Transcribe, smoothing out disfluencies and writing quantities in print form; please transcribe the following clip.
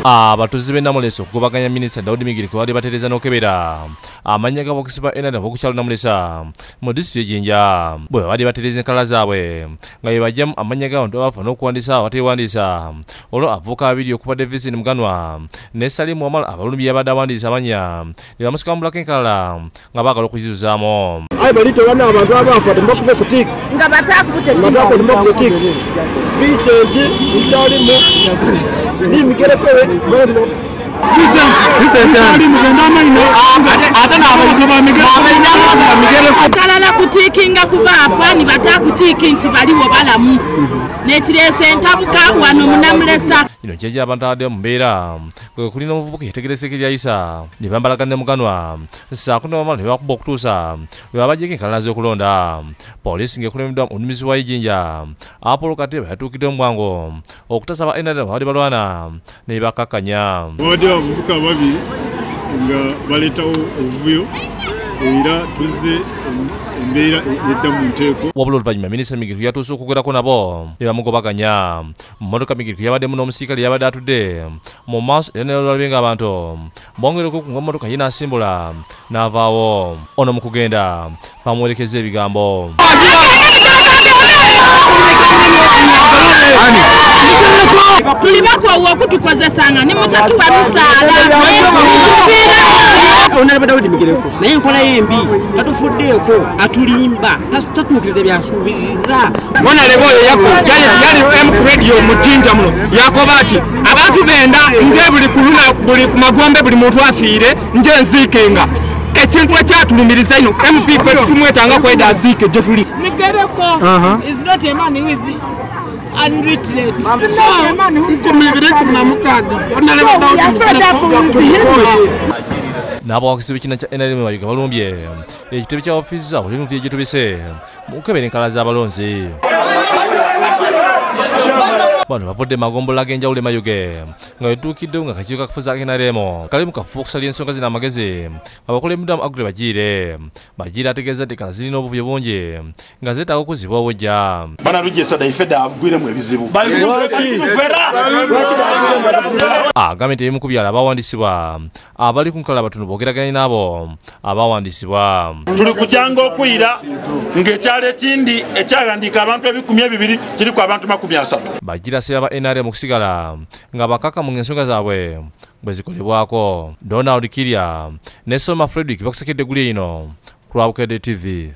Abatuuze Namulesa okugobaganya Minisita Migereko bali batereeza n'okebera amannya g'abokisiba enada b'okukyalo Namulesa mu disitulikiti Jinja bwe bali batereeza enkala zaabwe nga bye bajjamu amannya g'abantu abafa n'okuwandiisa abateewandiisa olwo avuka abiri okubadde Vincent Muganwa ne Salimu Wamala abalumbi abadde awandiisa amannya ne bamusikamulako enkala nga baagala okuzizuzaamu. Abantu abafa tebakuba kutik nga batakubutte kutik Vincent Salimu ni Migereko atalala kutiikinga kubaapa ni batakutiiki nti baliwo balamu nekireese entabuka wano mu Namulesa. Kino kyejja abantu abadde mu mbeera kwe kuli n'omuvubuka yetegerese eryayisa ne bambalagana ne Muganwa ssaako ne Wamala ne bakuba okutuusa lwe babaggyeko enkala z'okulonda. Poliisi ng'ekulembeddwa omuduumizi wa Jinja Apollo Katebe yatuukidde mu bwangu okutasaba enada baali balwana ne bakakkanya. Abavubuka babiri nga baleetawo obuvuyo era tuzze embeera edda mu nteeko. Wabula oluvannyuma Minisita Migereko yatuuse okwogerako nabo ne bamugobaganya. Mu mmotoka Migereko yabaddemu n'omusirikale yabadde atudde mu maaso era ne olwalabye ng'abantu bongereko ku ng'emmotoka ye n'asimbula n'avaawo. Ono mu kugenda bamuwerekeza ebigambo. Tuli bakoowa okutukozesanga ne mutatuwa misaala Honorable Migereko naye enkola yembi tatufuddeeko atulimba tatuukiriza byasuubiriza. Honorable oyo yali mu radio mu Jinja muno yakoba ati abantu benda nze buli kuluna buli ku magombe buli muntu afiire nje nziikenga ekintu ekyatulumiriza ino MP tumwetanga kweda aziike gye tuli. Migereko is not a man who is unwritten. N'abawakisi b'ekibiina kya NRM bayiga balumbye ekitebe kya ofiisi zaabwe n'ebintu gyetubise mu kukebera enkala z'abalonzi. Bano bavudde magombola ag'enjawulo e Mayuge nga wetuukiddewo nga kakiiko kafuzi ka NRM kali mu kafuba okusalira ensonga zino amagezi abakulembeddwamu Aggrey Bagiire ategeeza nti enkala zirina obuvuyo bungi nga zeetaaga okuzibwa obujja. Banalugesa daifeda agwiremu ebizibu. Agambye nti ebimu ku byalo abawandiisibwa abali ku nkala batono boogeraganye n'abo abawandiisibwa. Tuli kujanga okuyira ng'ekyalo ekindi ekyawandiika abantu 200 kiriku abantu 30. Bagiire asaba ba NRM okusigala nga bakaka mu ensonga zaabwe bwe zikolebwako. Donald Kirya ne Soma Frederick bakusekedde guli ino ku Bukedde TV.